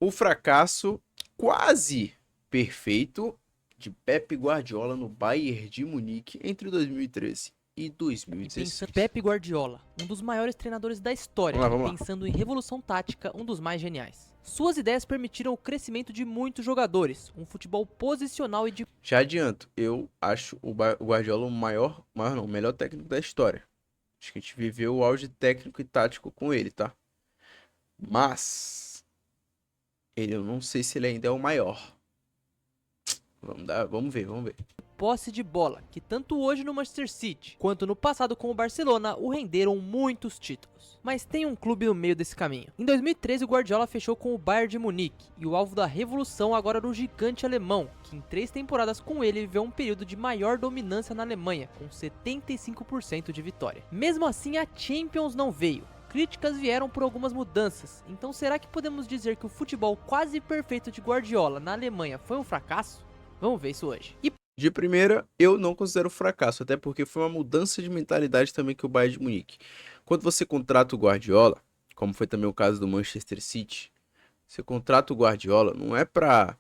O fracasso quase perfeito de Pep Guardiola no Bayern de Munique entre 2013 e E pensando 2016. Pep Guardiola, um dos maiores treinadores da história, Vamos lá, e vamos lá. pensando em revolução tática, um dos mais geniais. Suas ideias permitiram o crescimento de muitos jogadores, um futebol posicional e de Já adianto, eu acho o Guardiola o melhor técnico da história. Acho que a gente viveu o auge técnico e tático com ele, tá? Mas eu não sei se ele ainda é o maior. Vamos ver. posse de bola, que tanto hoje no Manchester City, quanto no passado com o Barcelona, o renderam muitos títulos. Mas tem um clube no meio desse caminho. Em 2013, o Guardiola fechou com o Bayern de Munique, e o alvo da revolução agora era o gigante alemão, que em 3 temporadas com ele viveu um período de maior dominância na Alemanha, com 75% de vitória. Mesmo assim, a Champions não veio. Críticas vieram por algumas mudanças, então será que podemos dizer que o futebol quase perfeito de Guardiola na Alemanha foi um fracasso? Vamos ver isso hoje. E De primeira, eu não considero fracasso, até porque foi uma mudança de mentalidade também que o Bayern de Munique. Quando você contrata o Guardiola, como foi também o caso do Manchester City, você contrata o Guardiola não é pra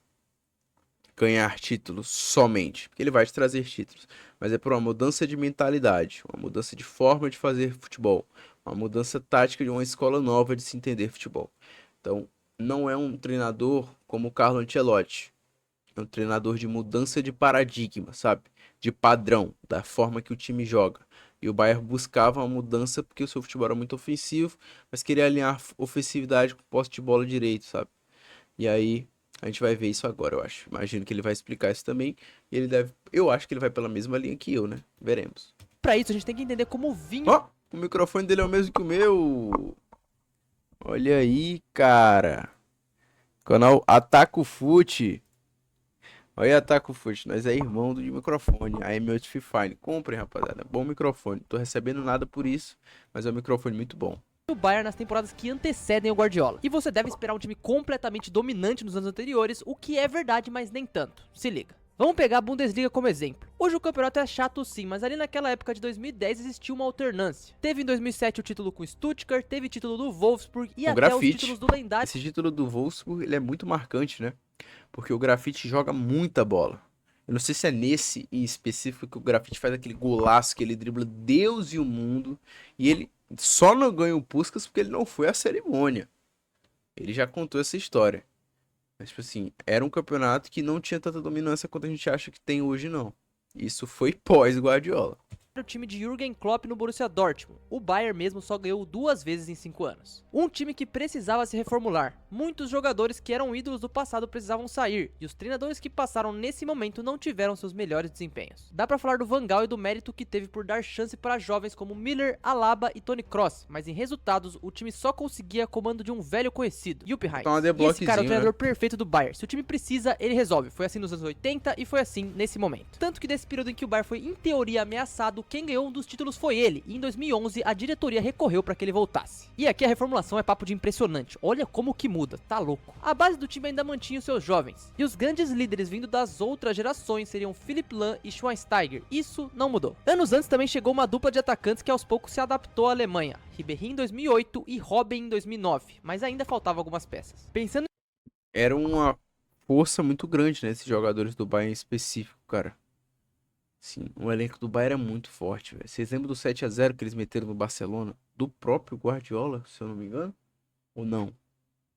ganhar títulos somente, porque ele vai te trazer títulos, mas é por uma mudança de mentalidade, uma mudança de forma de fazer futebol, uma mudança tática de uma escola nova de se entender futebol. Então, não é um treinador como o Carlo Ancelotti, é um treinador de mudança de paradigma, sabe? De padrão, da forma que o time joga. E o Bayern buscava uma mudança porque o seu futebol era muito ofensivo, mas queria alinhar ofensividade com posse de bola direito, sabe? E aí a gente vai ver isso agora, eu acho. Imagino que ele vai explicar isso também. E ele deve. Eu acho que ele vai pela mesma linha que eu, né? Veremos. para isso a gente tem que entender como o vinho Ó, o microfone dele é o mesmo que o meu. Olha aí, cara. Canal Ataco Fute. Olha, Ataco Fute. Nós é irmão do de microfone. A M8 Fifine. Comprem, rapaziada. Bom microfone. Tô recebendo nada por isso, mas é um microfone muito bom. do Bayern nas temporadas que antecedem o Guardiola. E você deve esperar um time completamente dominante nos anos anteriores, o que é verdade, mas nem tanto. Se liga. Vamos pegar a Bundesliga como exemplo. Hoje o campeonato é chato sim, mas ali naquela época de 2010 existiu uma alternância. Teve em 2007 o título com o Stuttgart, teve título do Wolfsburg e O até os grafite. títulos do lendário Esse título do Wolfsburg, ele é muito marcante, né? Porque o grafite joga muita bola. Eu não sei se é nesse em específico que o grafite faz aquele golaço que ele dribla Deus e o mundo. E ele só não ganha o Puskás porque ele não foi à cerimônia. Ele já contou essa história. Mas, tipo assim, era um campeonato que não tinha tanta dominância quanto a gente acha que tem hoje, não. Isso foi pós-Guardiola. o time de Jürgen Klopp no Borussia Dortmund. O Bayern mesmo só ganhou 2 vezes em 5 anos. Um time que precisava se reformular. Muitos jogadores que eram ídolos do passado precisavam sair, e os treinadores que passaram nesse momento não tiveram seus melhores desempenhos. Dá pra falar do Van Gaal e do mérito que teve por dar chance para jovens como Miller, Alaba e Toni Kroos, mas em resultados o time só conseguia comando de um velho conhecido, Jupp Botar uma Heynckes. E esse cara é o debloquezinho, né? treinador perfeito do Bayern. Se o time precisa, ele resolve. Foi assim nos anos 80 e foi assim nesse momento. Tanto que nesse período em que o Bayern foi em teoria ameaçado, quem ganhou um dos títulos foi ele, e em 2011 a diretoria recorreu para que ele voltasse. E aqui a reformulação é papo de impressionante, olha como que muda, tá louco. A base do time ainda mantinha os seus jovens, e os grandes líderes vindo das outras gerações seriam Philipp Lahm e Schweinsteiger, isso não mudou. Anos antes também chegou uma dupla de atacantes que aos poucos se adaptou à Alemanha, Ribéry em 2008 e Robben em 2009, mas ainda faltavam algumas peças. Pensando Era uma força muito grande, né? Esses jogadores do Bayern em específico, cara. Sim, o elenco do Bayern é muito forte, velho. Vocês lembram do 7-0 que eles meteram no Barcelona? Do próprio Guardiola, se eu não me engano? Ou não?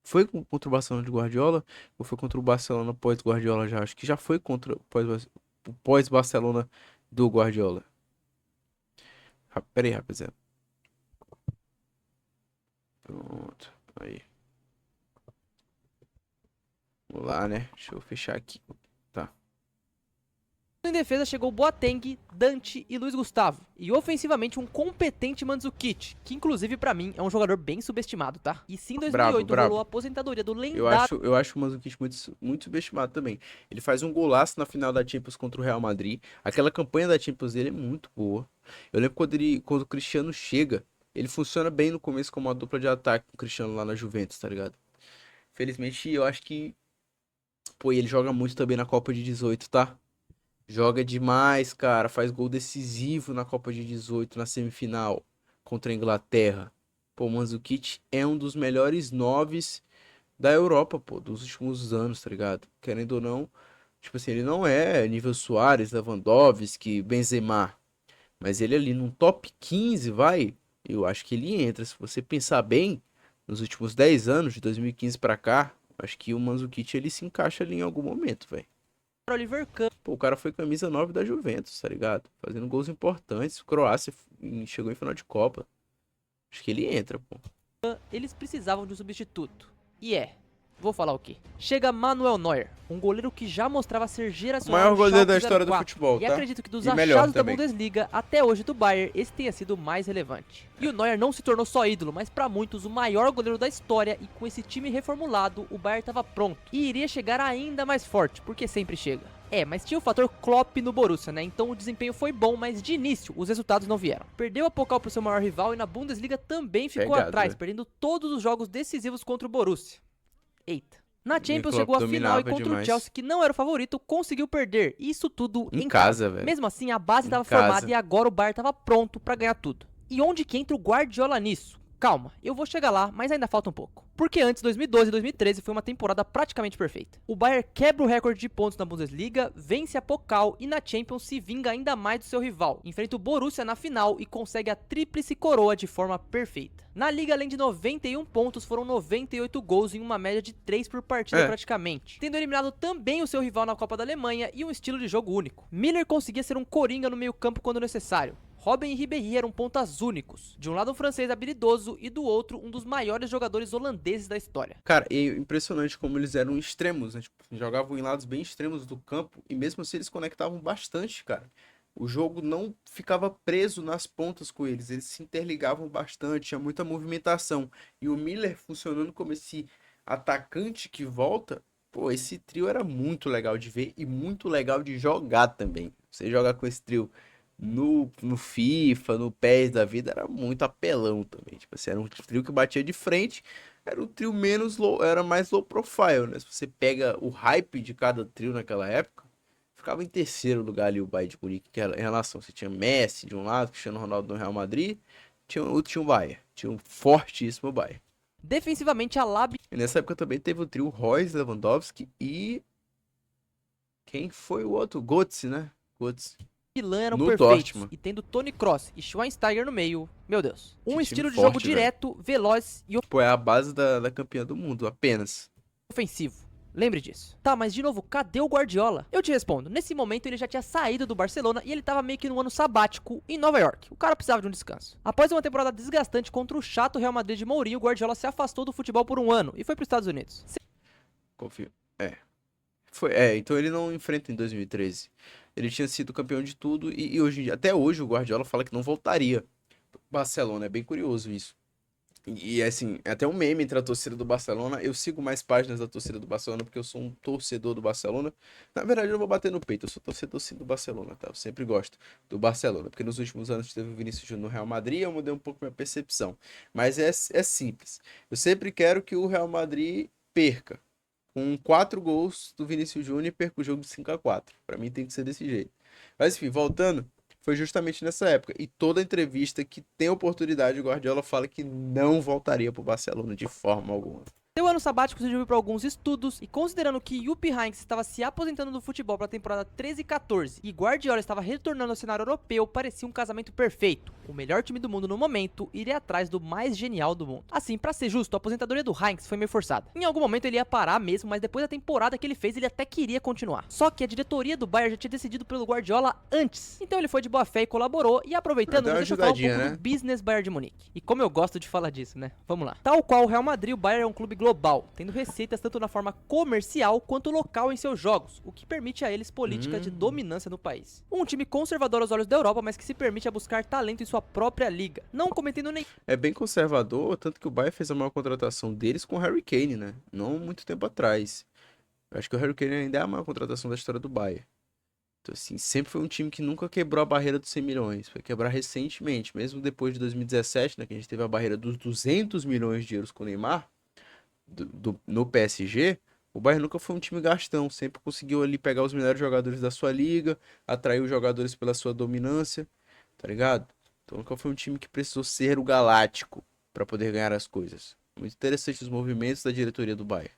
Foi contra o Barcelona de Guardiola? Ou foi contra o Barcelona pós-Guardiola já? Acho que já foi contra o pós-Barcelona do Guardiola. Pera aí, rapaziada. Pronto. Aí. Vamos lá, né? Deixa eu fechar aqui. Tá. em defesa chegou Boateng, Dante e Luiz Gustavo. E ofensivamente um competente Mandzukic, que inclusive pra mim é um jogador bem subestimado, tá? E sim, em Brabo, 2008 rolou a brabo. aposentadoria do Eu lendário acho, eu acho o Mandzukic muito subestimado também. Ele faz um golaço na final da Champions contra o Real Madrid. Aquela campanha da Champions dele é muito boa. Eu lembro quando o Cristiano chega, ele funciona bem no começo como uma dupla de ataque com o Cristiano lá na Juventus, tá ligado? Felizmente, eu acho que, pô, ele joga muito também na Copa de 18, tá? Joga demais, cara. Faz gol decisivo na Copa de 18, na semifinal, contra a Inglaterra. Pô, o Mandzukic é um dos melhores noves da Europa, pô, dos últimos anos, tá ligado? Querendo ou não, tipo assim, ele não é nível Suárez, Lewandowski, Benzema, mas ele ali num top 15, vai, eu acho que ele entra. Se você pensar bem, nos últimos 10 anos, de 2015 pra cá, acho que o Mandzukic ele se encaixa ali em algum momento, velho. Oliver Kahn. Pô, o cara foi camisa 9 da Juventus, tá ligado? Fazendo gols importantes. Croácia chegou em final de Copa. Acho que ele entra, pô. Eles precisavam de um substituto. E vou falar o quê? Chega Manuel Neuer, um goleiro que já mostrava ser O geracional maior no goleiro da Schalke história do 04. futebol, E tá? acredito que dos E melhor achados da também. Bundesliga até hoje do Bayern, esse tenha sido o mais relevante. E o Neuer não se tornou só ídolo, mas pra muitos o maior goleiro da história, e com esse time reformulado, o Bayern tava pronto. E iria chegar ainda mais forte, porque sempre chega. Mas tinha o fator Klopp no Borussia, né? Então o desempenho foi bom, mas de início os resultados não vieram. Perdeu a Pokal pro seu maior rival e na Bundesliga também ficou Pegado, atrás, né? perdendo todos os jogos decisivos contra o Borussia. Eita. Na Champions Klopp chegou à final e dominava contra o demais. Chelsea, que não era o favorito, conseguiu perder. Isso tudo Em em casa, casa. velho. Mesmo assim, a base Em estava casa. formada e agora o Bayern estava pronto pra ganhar tudo. E onde que entra o Guardiola nisso? Calma, eu vou chegar lá, mas ainda falta um pouco. Porque antes, 2012 e 2013 foi uma temporada praticamente perfeita. O Bayern quebra o recorde de pontos na Bundesliga, vence a Pokal e na Champions se vinga ainda mais do seu rival. Enfrenta o Borussia na final e consegue a tríplice coroa de forma perfeita. Na Liga, além de 91 pontos, foram 98 gols em uma média de 3 por partida praticamente. Tendo eliminado também o seu rival na Copa da Alemanha e um estilo de jogo único. Miller conseguia ser um coringa no meio campo quando necessário. Robben e Ribéry eram pontas únicos. De um lado um francês habilidoso e do outro um dos maiores jogadores holandeses da história. Cara, e impressionante como eles eram extremos, né? Tipo, jogavam em lados bem extremos do campo e mesmo assim eles conectavam bastante, cara. O jogo não ficava preso nas pontas com eles se interligavam bastante, tinha muita movimentação. E o Miller funcionando como esse atacante que volta, pô, esse trio era muito legal de ver e muito legal de jogar também. Você jogar com esse trio no FIFA, no PES da vida, era muito apelão também. Tipo assim, era um trio que batia de frente, era um trio menos low, era mais low profile, né? Se você pega o hype de cada trio naquela época, ficava em terceiro lugar ali o Bayern de Munique, que era em relação, você tinha Messi de um lado, Cristiano Ronaldo no Real Madrid, tinha um Bayern, tinha um fortíssimo Bayern. Defensivamente, a Lab E nessa época também teve o trio Royce, Lewandowski e quem foi o outro? Götze, né? Götze. e Milan eram No perfeitos. Dortmund. E tendo Toni Kroos e Schweinsteiger no meio, meu Deus. Um time estilo de forte, jogo velho. direto, veloz e Pô, é a base da campeã do mundo, apenas. ofensivo. Lembre disso. Tá, mas de novo, cadê o Guardiola? Eu te respondo, nesse momento ele já tinha saído do Barcelona e ele tava meio que num ano sabático em Nova York. O cara precisava de um descanso. Após uma temporada desgastante contra o chato Real Madrid de Mourinho, o Guardiola se afastou do futebol por um ano e foi pros Estados Unidos. Confio. Então ele não enfrenta em 2013. Ele tinha sido campeão de tudo e hoje em dia, até hoje o Guardiola fala que não voltaria pro Barcelona, é bem curioso isso. E assim, é até um meme entre a torcida do Barcelona. Eu sigo mais páginas da torcida do Barcelona porque eu sou um torcedor do Barcelona. Na verdade, eu não vou bater no peito, eu sou torcedor sim do Barcelona, tá? Eu sempre gosto do Barcelona, porque nos últimos anos teve o Vinícius Júnior no Real Madrid, eu mudei um pouco minha percepção. Mas é simples. Eu sempre quero que o Real Madrid perca. Com 4 gols do Vinícius Júnior e perca o jogo de 5-4. Pra mim tem que ser desse jeito. Mas enfim, voltando, foi justamente nessa época. E toda entrevista que tem oportunidade, o Guardiola fala que não voltaria pro Barcelona de forma alguma. Seu ano sabático serviu para alguns estudos e considerando que Jupp Heynckes estava se aposentando do futebol para a temporada 13 e 14 e Guardiola estava retornando ao cenário europeu, parecia um casamento perfeito. O melhor time do mundo no momento iria atrás do mais genial do mundo. Assim, para ser justo, a aposentadoria do Heynckes foi meio forçada. Em algum momento ele ia parar mesmo, mas depois da temporada que ele fez, ele até queria continuar. Só que a diretoria do Bayern já tinha decidido pelo Guardiola antes. Então ele foi de boa fé e colaborou, e aproveitando, Deu uma deixa eu falar um ajudadinha, pouco né? do business Bayern de Munique. E como eu gosto de falar disso, né? Vamos lá. Tal qual o Real Madrid, o Bayern é um clube global, tendo receitas tanto na forma comercial quanto local em seus jogos, o que permite a eles política de dominância no país. Um time conservador aos olhos da Europa, mas que se permite a buscar talento em sua própria liga, não cometendo nem É bem conservador, tanto que o Bayern fez a maior contratação deles com o Harry Kane, né? Não muito tempo atrás. Eu acho que o Harry Kane ainda é a maior contratação da história do Bayern. Então, assim, sempre foi um time que nunca quebrou a barreira dos 100 milhões. Foi quebrar recentemente, mesmo depois de 2017, né? Que a gente teve a barreira dos 200 milhões de euros com o Neymar, no PSG. O Bayern nunca foi um time gastão, sempre conseguiu ali pegar os melhores jogadores da sua liga, atrair os jogadores pela sua dominância, tá ligado? Então nunca foi um time que precisou ser o galáctico pra poder ganhar as coisas. Muito interessante os movimentos da diretoria do Bayern.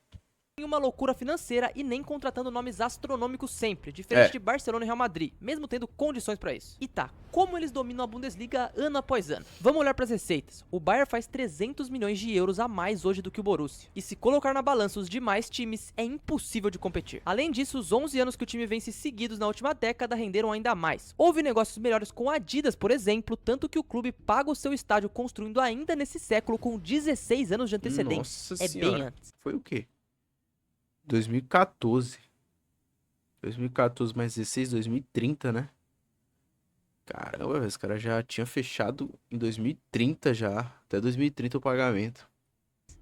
Uma loucura financeira e nem contratando nomes astronômicos sempre, diferente de Barcelona e Real Madrid, mesmo tendo condições pra isso. E tá, como eles dominam a Bundesliga ano após ano? Vamos olhar pras receitas. O Bayern faz 300 milhões de euros a mais hoje do que o Borussia. E se colocar na balança os demais times, é impossível de competir. Além disso, os 11 anos que o time vence seguidos na última década renderam ainda mais. Houve negócios melhores com a Adidas, por exemplo, tanto que o clube paga o seu estádio construindo ainda nesse século com 16 anos de antecedência. Nossa É senhora. bem antes. Foi o quê? 2014. 2014 mais 16, 2030, né? Caramba, esse cara já tinha fechado em 2030 já. Até 2030 o pagamento.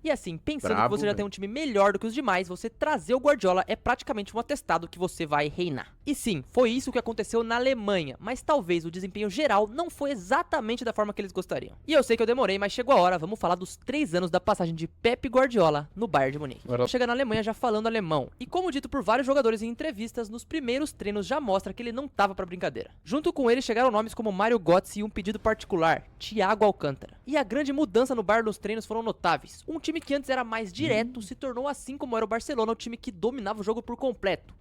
E assim, pensando Brabo, que você já tem um time melhor do que os demais, você trazer o Guardiola é praticamente um atestado que você vai reinar. E sim, foi isso que aconteceu na Alemanha, mas talvez o desempenho geral não foi exatamente da forma que eles gostariam. E eu sei que eu demorei, mas chegou a hora, vamos falar dos 3 anos da passagem de Pep Guardiola no Bayern de Munique. Chega na Alemanha já falando alemão, e como dito por vários jogadores em entrevistas, nos primeiros treinos já mostra que ele não tava pra brincadeira. Junto com ele chegaram nomes como Mario Götze e um pedido particular, Thiago Alcântara. E a grande mudança no Bayern nos treinos foram notáveis. Um time que antes era mais direto se tornou, assim como era o Barcelona, o time que dominava o jogo por completo.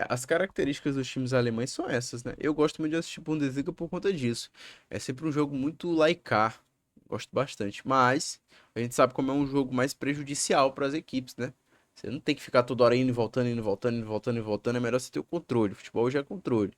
As características dos times alemães são essas, né? Eu gosto muito de assistir Bundesliga por conta disso. É sempre um jogo muito laicar. Gosto bastante. Mas a gente sabe como é um jogo mais prejudicial para as equipes, né? Você não tem que ficar toda hora indo e voltando, indo e voltando, indo e voltando, indo e voltando. É melhor você ter o controle. O futebol já é controle.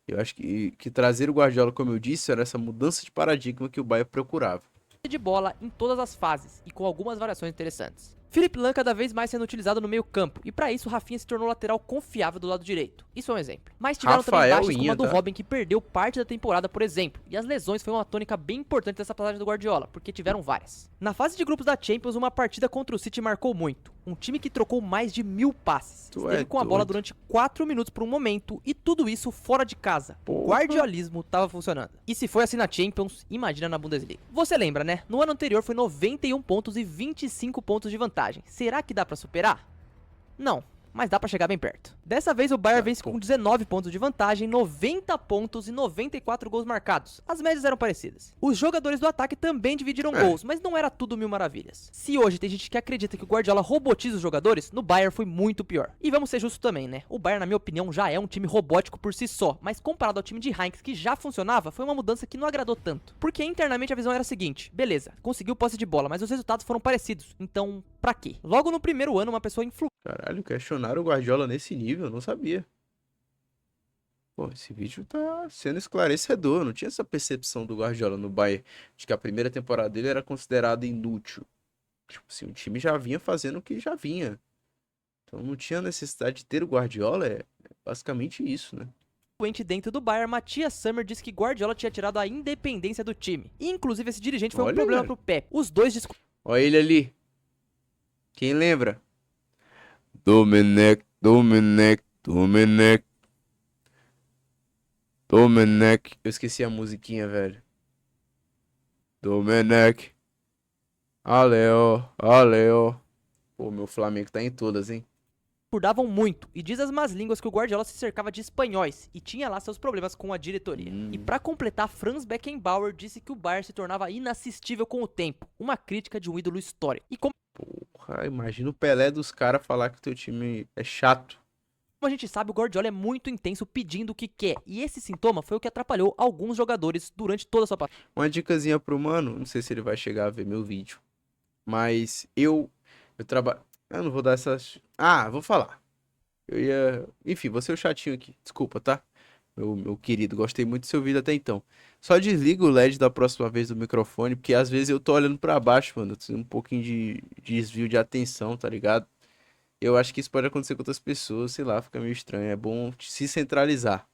Eu acho que trazer o Guardiola, como eu disse, era essa mudança de paradigma que o Bayern procurava. De bola em todas as fases e com algumas variações interessantes. Philipp Lahm cada vez mais sendo utilizado no meio campo, e para isso Rafinha se tornou lateral confiável do lado direito. Isso é um exemplo. Mas tiveram também baixas como a do Robin, que perdeu parte da temporada, por exemplo, e as lesões foi uma tônica bem importante dessa passagem do Guardiola, porque tiveram várias. Na fase de grupos da Champions, uma partida contra o City marcou muito. Um time que trocou mais de 1000 passes. Esteve com a bola durante 4 minutos por um momento, e tudo isso fora de casa. O guardiolismo tava funcionando. E se foi assim na Champions, imagina na Bundesliga. Você lembra, né? No ano anterior foi 91 pontos e 25 pontos de vantagem. Será que dá pra superar? Não, mas dá pra chegar bem perto. Dessa vez o Bayern vence com 19 pontos de vantagem, 90 pontos e 94 gols marcados. As médias eram parecidas. Os jogadores do ataque também dividiram gols, mas não era tudo mil maravilhas. Se hoje tem gente que acredita que o Guardiola robotiza os jogadores, no Bayern foi muito pior. E vamos ser justos também, né? O Bayern, na minha opinião, já é um time robótico por si só, mas comparado ao time de Heinz, que já funcionava, foi uma mudança que não agradou tanto. Porque internamente a visão era a seguinte: beleza, conseguiu posse de bola, mas os resultados foram parecidos, então pra quê? Logo no primeiro ano, uma pessoa Caralho, questionaram o Guardiola nesse nível, eu não sabia. Pô, esse vídeo tá sendo esclarecedor. Eu não tinha essa percepção do Guardiola no Bayern de que a primeira temporada dele era considerada inútil. Tipo assim, o time já vinha fazendo o que já vinha. Então não tinha necessidade de ter o Guardiola, é basicamente isso, né? Dentro do Bayern, Matthias Sammer disse que Guardiola tinha tirado a independência do time. E, inclusive, esse dirigente foi um problema pro Pep. Os dois Olha ele ali. Quem lembra? Domenech. Eu esqueci a musiquinha, velho. Domenech. Aleo. Pô, meu Flamengo tá em todas, hein? Discordavam muito, e diz as más línguas que o Guardiola se cercava de espanhóis e tinha lá seus problemas com a diretoria. E pra completar, Franz Beckenbauer disse que o Bayern se tornava inassistível com o tempo, uma crítica de um ídolo histórico. E como imagina o Pelé dos caras falar que o teu time é chato. Como a gente sabe, o Guardiola é muito intenso pedindo o que quer, e esse sintoma foi o que atrapalhou alguns jogadores durante toda a sua partida. Uma dicasinha pro mano, não sei se ele vai chegar a ver meu vídeo, mas eu trabalho... Eu não vou dar essas... vou falar. Enfim, vou ser o chatinho aqui, desculpa, tá? Meu querido, gostei muito do seu vídeo até então. Só desliga o LED da próxima vez do microfone, porque às vezes eu tô olhando pra baixo, mano. Eu tenho um pouquinho de desvio de atenção, tá ligado? Eu acho que isso pode acontecer com outras pessoas, sei lá, fica meio estranho. É bom se centralizar.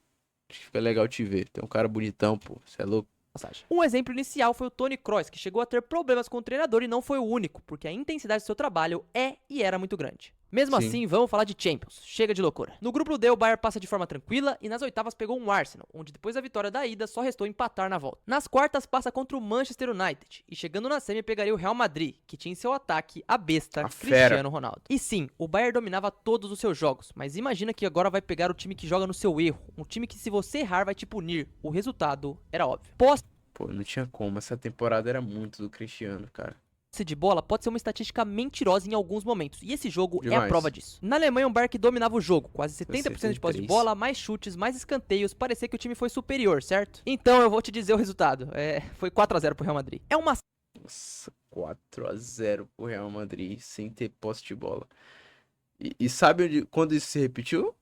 Acho que fica legal te ver. Tem um cara bonitão, pô, você é louco. Um exemplo inicial foi o Toni Kroos, que chegou a ter problemas com o treinador e não foi o único, porque a intensidade do seu trabalho é e era muito grande. Mesmo assim, vamos falar de Champions. Chega de loucura. No grupo D, o Bayern passa de forma tranquila e nas oitavas pegou um Arsenal, onde depois da vitória da ida só restou empatar na volta. Nas quartas passa contra o Manchester United e chegando na semi pegaria o Real Madrid, que tinha em seu ataque a besta Cristiano Ronaldo. E sim, o Bayern dominava todos os seus jogos, mas imagina que agora vai pegar o time que joga no seu erro, um time que se você errar vai te punir. O resultado era óbvio. Pô, não tinha como, essa temporada era muito do Cristiano, cara. de bola pode ser uma estatística mentirosa em alguns momentos, e esse jogo é a Demais. prova disso. Na Alemanha, um Bayern que dominava o jogo, quase 70% de posse de 63. bola, mais chutes, mais escanteios, parecia que o time foi superior, certo? Então eu vou te dizer o resultado, foi 4 a 0 pro Real Madrid. É uma Nossa, 4 a 0 pro Real Madrid, sem ter posse de bola. E sabe quando isso se repetiu?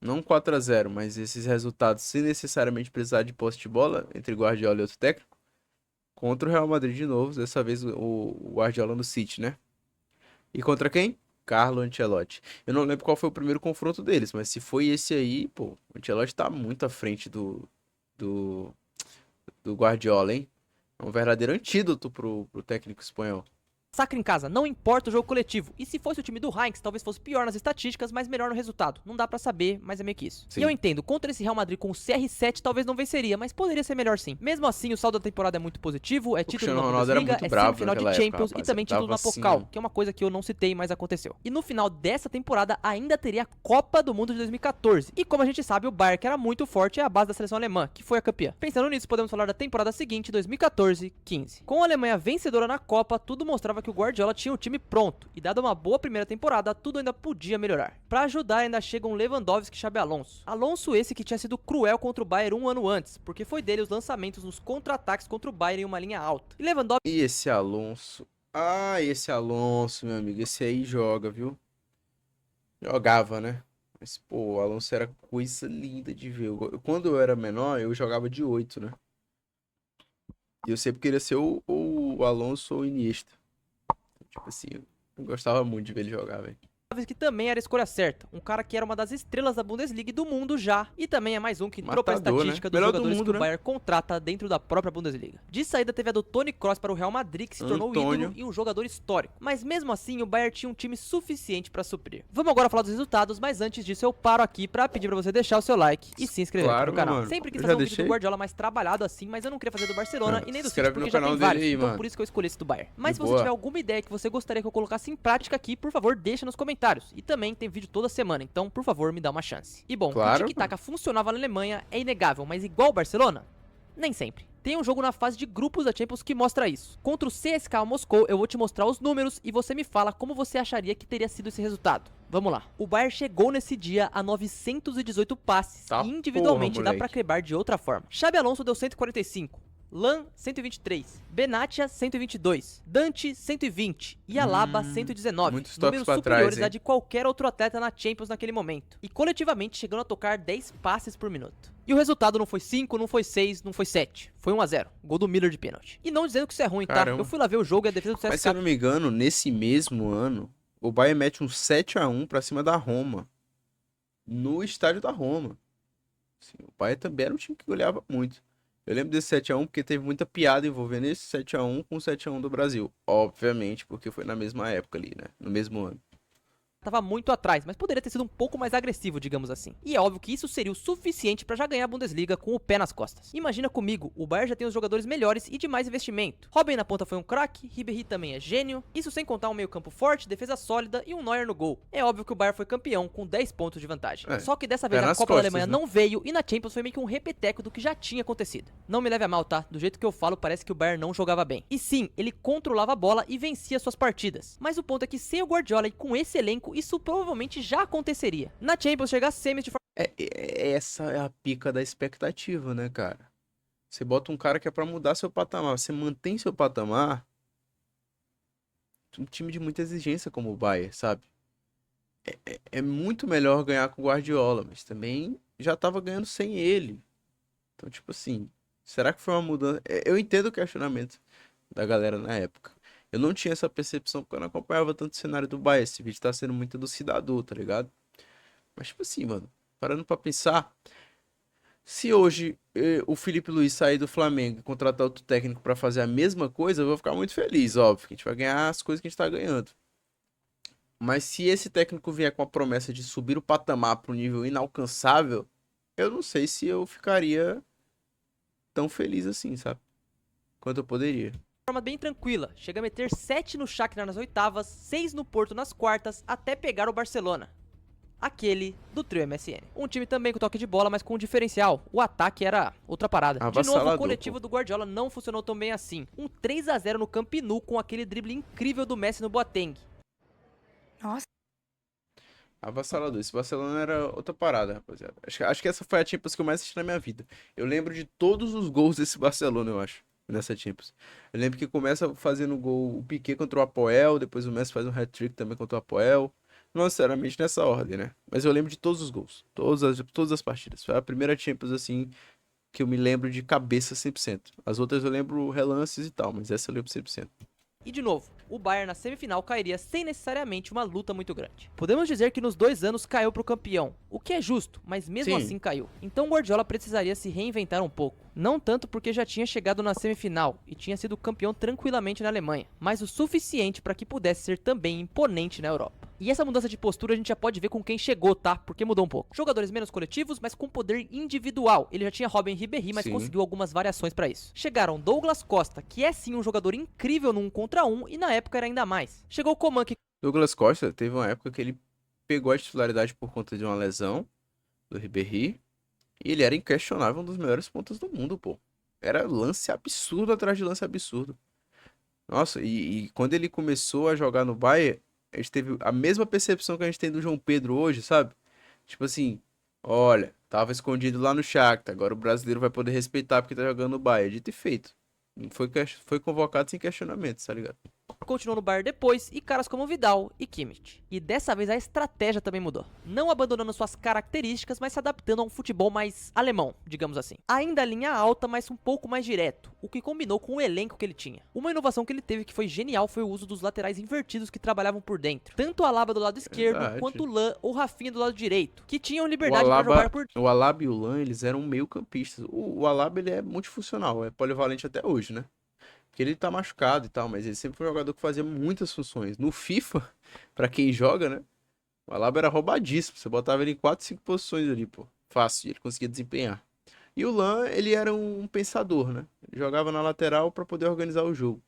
Não 4 a 0, mas esses resultados, sem necessariamente precisar de posse de bola, entre Guardiola e outro técnico, contra o Real Madrid de novo, dessa vez o Guardiola no City, né? E contra quem? Carlo Ancelotti. Eu não lembro qual foi o primeiro confronto deles, mas se foi esse aí, pô, o Ancelotti tá muito à frente do, do Guardiola, hein? É um verdadeiro antídoto pro técnico espanhol. massacre em casa, não importa o jogo coletivo. E se fosse o time do Heinz, talvez fosse pior nas estatísticas, mas melhor no resultado. Não dá pra saber, mas é meio que isso. Sim. E eu entendo, contra esse Real Madrid com o CR7 talvez não venceria, mas poderia ser melhor sim. Mesmo assim, o saldo da temporada é muito positivo, é título Cristiano na Ronaldo era Bundesliga, muito é bravo semifinal de naquela época, Champions rapaz. e também título Tava na assim, Pokal, ó. que é uma coisa que eu não citei, mas aconteceu. E no final dessa temporada ainda teria a Copa do Mundo de 2014. E como a gente sabe, o Bayern, que era muito forte, é a base da seleção alemã, que foi a campeã. Pensando nisso, podemos falar da temporada seguinte, 2014-15. Com a Alemanha vencedora na Copa, tudo mostrava que o Guardiola tinha o time pronto. E dada uma boa primeira temporada, tudo ainda podia melhorar. Pra ajudar, ainda chegam Lewandowski e Xabi Alonso. Alonso esse que tinha sido cruel contra o Bayern um ano antes, porque foi dele os lançamentos nos contra-ataques contra o Bayern em uma linha alta. E Lewandowski E esse Alonso? Ah, esse Alonso, meu amigo, esse aí joga, viu? Jogava, né? Mas, pô, o Alonso era coisa linda de ver. Quando eu era menor, eu jogava de 8, né? E eu sempre queria ser o Alonso ou o Iniesta. Tipo assim, eu gostava muito de ver ele jogar, velho. que também era a escolha certa, um cara que era uma das estrelas da Bundesliga e do mundo já, e também é mais um que entrou pra Matador, estatística né? dos Melhor do jogadores mundo, que o né? Bayern contrata dentro da própria Bundesliga. De saída teve a do Toni Kroos para o Real Madrid, que se tornou Antônio. ídolo e um jogador histórico. Mas mesmo assim, o Bayern tinha um time suficiente pra suprir. Vamos agora falar dos resultados, mas antes disso eu paro aqui pra pedir pra você deixar o seu like e se inscrever Claro, aqui no canal. mano. Sempre quis Eu fazer já um vídeo do deixei. Guardiola mais trabalhado assim, mas eu não queria fazer do Barcelona e nem do Se City, inscreve porque no já canal tem dele vários, aí, então mano. por isso que eu escolhi esse do Bayern. Mas De se você boa. tiver alguma ideia que você gostaria que eu colocasse em prática aqui, por favor, deixa nos comentários. E também tem vídeo toda semana, então, por favor, me dá uma chance. E bom, Claro, que o Tic-Tac funcionava na Alemanha é inegável, mas igual o Barcelona? Nem sempre. Tem um jogo na fase de grupos da Champions que mostra isso. Contra o CSKA Moscou, eu vou te mostrar os números e você me fala como você acharia que teria sido esse resultado. Vamos lá. O Bayern chegou nesse dia a 918 passes Tá e individualmente porra, dá pra moleque. quebrar de outra forma. Xabi Alonso deu 145. Lan 123, Benatia 122, Dante 120 e Alaba 119, muitos toques números pra superiores trás, hein? a de qualquer outro atleta na Champions naquele momento, e coletivamente chegando a tocar 10 passes por minuto. E o resultado não foi 5, não foi 6, não foi 7, foi 1 a 0, gol do Miller de pênalti. E não dizendo que isso é ruim, tá? Caramba. Eu fui lá ver o jogo e a defesa do Mas se eu CSKA não me engano, nesse mesmo ano, o Bayern mete um 7 a 1 pra cima da Roma. No estádio da Roma. Assim, o Bayern também era um time que goleava muito. Eu lembro desse 7 a 1 porque teve muita piada envolvendo esse 7 a 1 com o 7 a 1 do Brasil. Obviamente, porque foi na mesma época ali, né? No mesmo ano. tava muito atrás, mas poderia ter sido um pouco mais agressivo, digamos assim. E é óbvio que isso seria o suficiente pra já ganhar a Bundesliga com o pé nas costas. Imagina comigo, o Bayern já tem os jogadores melhores e de mais investimento. Robben na ponta foi um craque, Ribéry também é gênio, isso sem contar um meio campo forte, defesa sólida e um Neuer no gol. É óbvio que o Bayern foi campeão com 10 pontos de vantagem. É, Só que dessa pé vez a nas Copa da costas, Alemanha né? não veio e na Champions foi meio que um repeteco do que já tinha acontecido. Não me leve a mal, tá? Do jeito que eu falo, parece que o Bayern não jogava bem. E sim, ele controlava a bola e vencia suas partidas. Mas o ponto é que sem o Guardiola e com esse elenco, isso provavelmente já aconteceria. Na Champions, chegar a semis de forma Essa é a pica da expectativa, né, cara? Você bota um cara que é pra mudar seu patamar, você mantém seu patamar. Um time de muita exigência como o Bayern, sabe? É muito melhor ganhar com o Guardiola, mas também já tava ganhando sem ele. Então, tipo assim, será que foi uma mudança? Eu entendo o questionamento da galera na época. Eu não tinha essa percepção porque eu não acompanhava tanto o cenário do Bayern. Esse vídeo tá sendo muito elucidador, tá ligado? Mas, tipo assim, mano, parando pra pensar, se hoje o Felipe Luiz sair do Flamengo e contratar outro técnico pra fazer a mesma coisa, eu vou ficar muito feliz, óbvio, que a gente vai ganhar as coisas que a gente tá ganhando. Mas se esse técnico vier com a promessa de subir o patamar para um nível inalcançável, eu não sei se eu ficaria tão feliz assim, sabe? Quanto eu poderia. bem tranquila. Chega a meter 7 no Shakhtar nas oitavas, 6 no Porto nas quartas, até pegar o Barcelona. aquele do trio MSN. Um time também com toque de bola, mas com um diferencial. O ataque era outra parada. De novo, o Avassalador, coletivo pô. do Guardiola não funcionou tão bem assim. Um 3-0 no Camp Nou com aquele drible incrível do Messi no Boateng. Nossa, Avassalador. Esse Barcelona era outra parada, rapaziada. Acho que essa foi a Champions que eu mais assisti na minha vida. Eu lembro de todos os gols desse Barcelona, eu acho, nessa Champions. Eu lembro que começa fazendo gol o Piqué contra o Apoel, depois o Messi faz um hat-trick também contra o Apoel. Não necessariamente nessa ordem, né? Mas eu lembro de todos os gols, todas as partidas. Foi a primeira Champions, assim, que eu me lembro de cabeça 100%. As outras eu lembro relances e tal, mas essa eu lembro 100%. E de novo, o Bayern na semifinal cairia sem necessariamente uma luta muito grande. Podemos dizer que nos 2 anos caiu pro campeão, o que é justo, mas mesmo Sim. assim caiu. Então Guardiola precisaria se reinventar um pouco. Não tanto porque já tinha chegado na semifinal e tinha sido campeão tranquilamente na Alemanha, mas o suficiente para que pudesse ser também imponente na Europa. E essa mudança de postura a gente já pode ver com quem chegou, tá? Porque mudou um pouco. Jogadores menos coletivos, mas com poder individual. Ele já tinha Robin Ribéry, mas Sim. conseguiu algumas variações pra isso. Chegaram Douglas Costa, que é sim um jogador incrível no 1 contra 1 e na época era ainda mais. Chegou o Coman, que Douglas Costa teve uma época que ele pegou a titularidade por conta de uma lesão do Ribéry. E ele era inquestionável, um dos melhores pontas do mundo, pô. Era lance absurdo atrás de lance absurdo. Nossa, e quando ele começou a jogar no Bayern, a gente teve a mesma percepção que a gente tem do João Pedro hoje, sabe? Tipo assim, olha, tava escondido lá no Shakhtar, agora o brasileiro vai poder respeitar porque tá jogando no Bayern. Dito e feito. Foi convocado sem questionamento, tá ligado? continuou no Bayern depois, e caras como Vidal e Kimmich. E dessa vez a estratégia também mudou. Não abandonando suas características, mas se adaptando a um futebol mais alemão, digamos assim. Ainda a linha alta, mas um pouco mais direto, o que combinou com o elenco que ele tinha. Uma inovação que ele teve que foi genial foi o uso dos laterais invertidos que trabalhavam por dentro. Tanto o Alaba do lado esquerdo, Verdade. quanto o Lan ou Rafinha do lado direito, que tinham liberdade para jogar por O Alaba e o Lan, eles eram meio campistas. O Alaba, ele é multifuncional, é polivalente até hoje, né? Porque ele tá machucado e tal, mas ele sempre foi um jogador que fazia muitas funções. No FIFA, pra quem joga, né? O Alaba era roubadíssimo. Você botava ele em 4, 5 posições ali, pô. Fácil, ele conseguia desempenhar. E o Lan, ele era um pensador, né? Ele jogava na lateral pra poder organizar o jogo.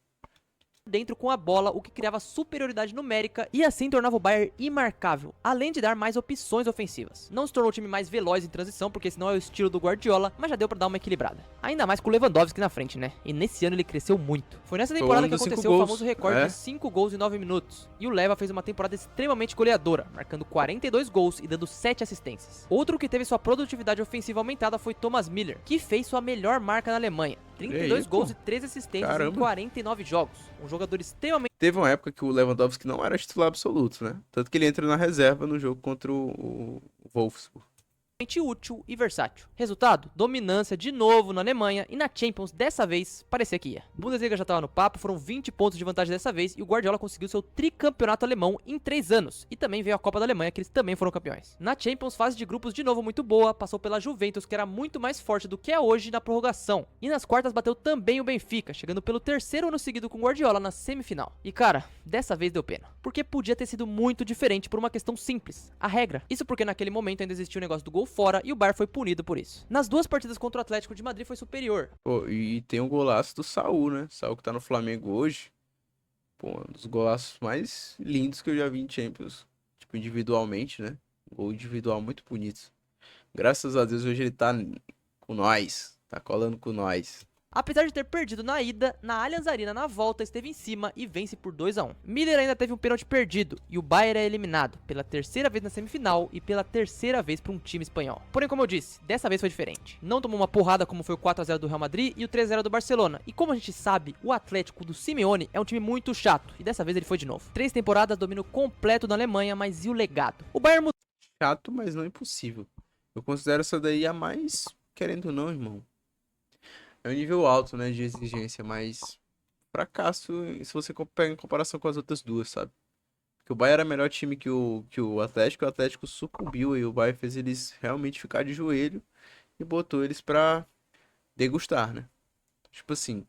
dentro com a bola, o que criava superioridade numérica e assim tornava o Bayern imarcável, além de dar mais opções ofensivas. Não se tornou o time mais veloz em transição, porque esse não é o estilo do Guardiola, mas já deu pra dar uma equilibrada. Ainda mais com o Lewandowski na frente, né? E nesse ano ele cresceu muito. Foi nessa Foi o temporada ano que dos 5 aconteceu o gols. famoso recorde É. de 5 gols em 9 minutos. E o Leva fez uma temporada extremamente goleadora, marcando 42 gols e dando 7 assistências. Outro que teve sua produtividade ofensiva aumentada foi Thomas Müller, que fez sua melhor marca na Alemanha. 32 aí, gols pô. e 13 assistências em Caramba. 49 jogos. Um jogador extremamente Teve uma época que o Lewandowski não era titular absoluto, né? Tanto que ele entra na reserva no jogo contra o Wolfsburg. útil e versátil. Resultado, dominância de novo na Alemanha e na Champions dessa vez parecia que ia. Bundesliga já estava no papo, foram 20 pontos de vantagem dessa vez e o Guardiola conseguiu seu tricampeonato alemão em 3 anos. E também veio a Copa da Alemanha, que eles também foram campeões. Na Champions, fase de grupos de novo muito boa, passou pela Juventus, que era muito mais forte do que é hoje na prorrogação. E nas quartas bateu também o Benfica, chegando pelo terceiro ano seguido com o Guardiola na semifinal. E cara, dessa vez deu pena, porque podia ter sido muito diferente por uma questão simples, a regra. Isso porque naquele momento ainda existia o negócio do gol fora e o Bayern foi punido por isso. Nas duas partidas contra o Atlético de Madrid foi superior. Pô, e tem o golaço do Saul, né? Saul que tá no Flamengo hoje. Pô, um dos golaços mais lindos que eu já vi em Champions. Tipo, individualmente, né? Gol individual muito bonito. Graças a Deus hoje ele tá com nós. Tá colando com nós. Apesar de ter perdido na ida, na Allianz Arena na volta esteve em cima e vence por 2-1. Miller ainda teve um pênalti perdido e o Bayern é eliminado pela terceira vez na semifinal e pela terceira vez para um time espanhol. Porém, como eu disse, dessa vez foi diferente. Não tomou uma porrada como foi o 4-0 do Real Madrid e o 3-0 do Barcelona. E como a gente sabe, o Atlético do Simeone é um time muito chato e dessa vez ele foi de novo. 3 temporadas, domínio completo na Alemanha, mas e o legado? O Bayern mudou. Chato, mas não impossível. Eu considero essa daí a mais, querendo ou não, irmão. É um nível alto, né, de exigência, mas fracasso se você pega em comparação com as outras duas, sabe? Porque o Bayern era melhor time que o Atlético sucumbiu e o Bayern fez eles realmente ficar de joelho e botou eles pra degustar, né? Tipo assim,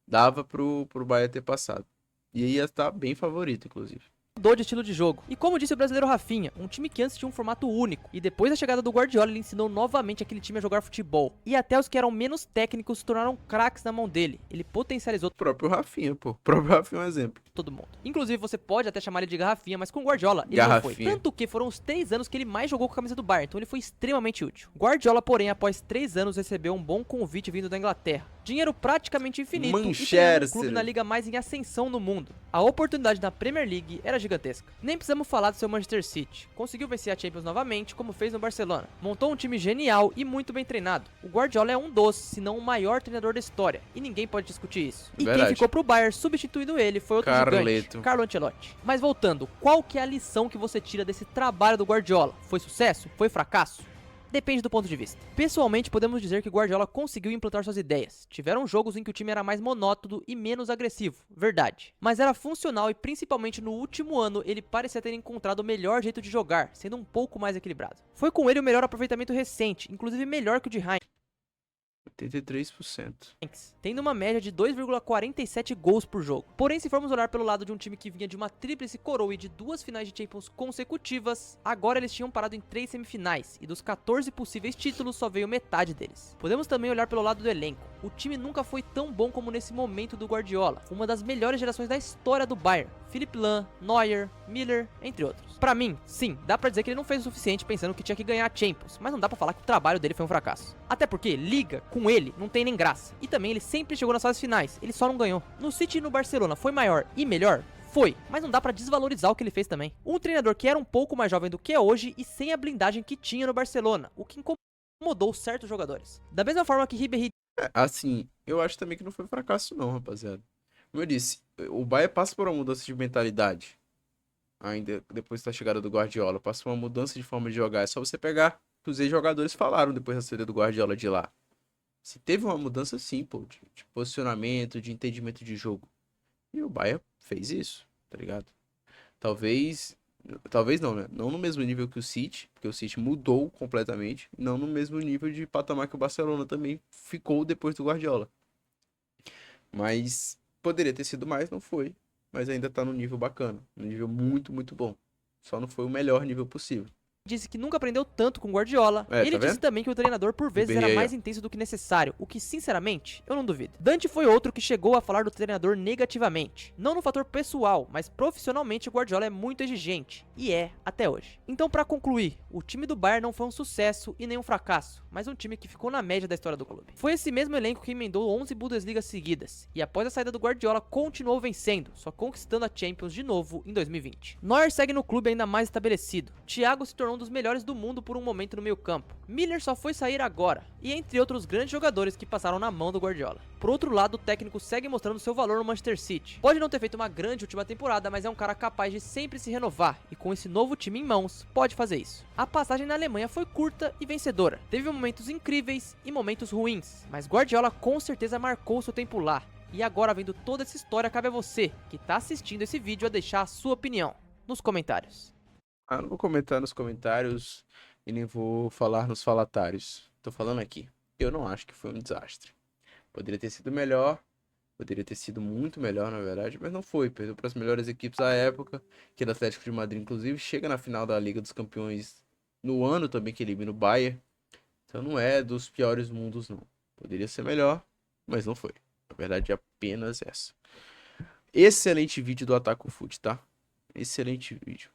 dava pro Bayern ter passado. E ia estar bem favorito, inclusive. mudou de estilo de jogo. E como disse o brasileiro Rafinha, um time que antes tinha um formato único, e depois da chegada do Guardiola ele ensinou novamente aquele time a jogar futebol. E até os que eram menos técnicos se tornaram craques na mão dele. Ele potencializou O próprio Rafinha, pô. O próprio Rafinha é um exemplo. todo mundo. Inclusive você pode até chamar ele de Garrafinha, mas com o Guardiola ele não foi. Garrafinha. Tanto que foram os 3 anos que ele mais jogou com a camisa do Bayern, então ele foi extremamente útil. Guardiola, porém, após 3 anos recebeu um bom convite vindo da Inglaterra. Dinheiro praticamente infinito e treinando um clube na liga mais em ascensão no mundo. A oportunidade na Premier League era gigantesca. Nem precisamos falar do seu Manchester City. Conseguiu vencer a Champions novamente, como fez no Barcelona. Montou um time genial e muito bem treinado. O Guardiola é um dos, se não o maior treinador da história, e ninguém pode discutir isso. E Verdade. quem ficou pro Bayern substituindo ele foi outro gigante, Carlo Ancelotti. Mas voltando, qual que é a lição que você tira desse trabalho do Guardiola? Foi sucesso? Foi fracasso? Depende do ponto de vista. Pessoalmente, podemos dizer que Guardiola conseguiu implantar suas ideias. Tiveram jogos em que o time era mais monótono e menos agressivo, verdade. Mas era funcional e principalmente no último ano ele parecia ter encontrado o melhor jeito de jogar, sendo um pouco mais equilibrado. Foi com ele o melhor aproveitamento recente, inclusive melhor que o de Heinz, 83%. tendo uma média de 2,47 gols por jogo. Porém, se formos olhar pelo lado de um time que vinha de uma tríplice coroa e de 2 finais de Champions consecutivas, agora eles tinham parado em 3 semifinais, e dos 14 possíveis títulos só veio metade deles. Podemos também olhar pelo lado do elenco. O time nunca foi tão bom como nesse momento do Guardiola, uma das melhores gerações da história do Bayern. Philipp Lahm, Neuer, Miller, entre outros. Pra mim, sim, dá pra dizer que ele não fez o suficiente pensando que tinha que ganhar a Champions, mas não dá pra falar que o trabalho dele foi um fracasso. Até porque liga com ele não tem nem graça. E também ele sempre chegou nas fases finais, ele só não ganhou. No City e no Barcelona foi maior e melhor? Foi, mas não dá pra desvalorizar o que ele fez também. Um treinador que era um pouco mais jovem do que é hoje e sem a blindagem que tinha no Barcelona, o que incomodou certos jogadores. Da mesma forma que Ribéry Assim, eu acho também que não foi fracasso não, rapaziada. Como eu disse, o Bayern passa por uma mudança de mentalidade. Ainda depois da chegada do Guardiola, passa por uma mudança de forma de jogar. É só você pegar o que os ex-jogadores falaram depois da saída do Guardiola de lá. Se teve uma mudança sim, pô, de posicionamento, de entendimento de jogo. E o Bayern fez isso, tá ligado? Talvez não, né? Não no mesmo nível que o City, porque o City mudou completamente. Não no mesmo nível de patamar que o Barcelona também ficou depois do Guardiola. Mas poderia ter sido mais, não foi. Mas ainda tá no nível bacana, no nível muito, muito bom. Só não foi o melhor nível possível. disse que nunca aprendeu tanto com Guardiola. Ele Tá disse vendo? também que o treinador por vezes era Ribéry aí, mais ó. intenso do que necessário, o que sinceramente eu não duvido. Dante foi outro que chegou a falar do treinador negativamente. Não no fator pessoal, mas profissionalmente o Guardiola é muito exigente, e é até hoje. Então pra concluir, o time do Bayern não foi um sucesso e nem um fracasso, mas um time que ficou na média da história do clube. Foi esse mesmo elenco que emendou 11 Bundesligas seguidas, e após a saída do Guardiola continuou vencendo, só conquistando a Champions de novo em 2020. Neuer segue no clube ainda mais estabelecido. Thiago se tornou um dos melhores do mundo por um momento no meio campo. Miller só foi sair agora, e entre outros grandes jogadores que passaram na mão do Guardiola. Por outro lado, o técnico segue mostrando seu valor no Manchester City. Pode não ter feito uma grande última temporada, mas é um cara capaz de sempre se renovar, e com esse novo time em mãos, pode fazer isso. A passagem na Alemanha foi curta e vencedora. Teve momentos incríveis e momentos ruins, mas Guardiola com certeza marcou seu tempo lá. E agora, vendo toda essa história, cabe a você, que tá assistindo esse vídeo, a deixar a sua opinião nos comentários. Não vou comentar nos comentários e nem vou falar nos falatários. Tô falando aqui. Eu não acho que foi um desastre. Poderia ter sido melhor. Poderia ter sido muito melhor, na verdade, mas não foi. Perdeu para as melhores equipes da época, que era o Atlético de Madrid, inclusive. Chega na final da Liga dos Campeões no ano também que elimina o Bayern. Então não é dos piores mundos, não. Poderia ser melhor, mas não foi. Na verdade, é apenas essa. Excelente vídeo do Ataco Foot, tá? Excelente vídeo.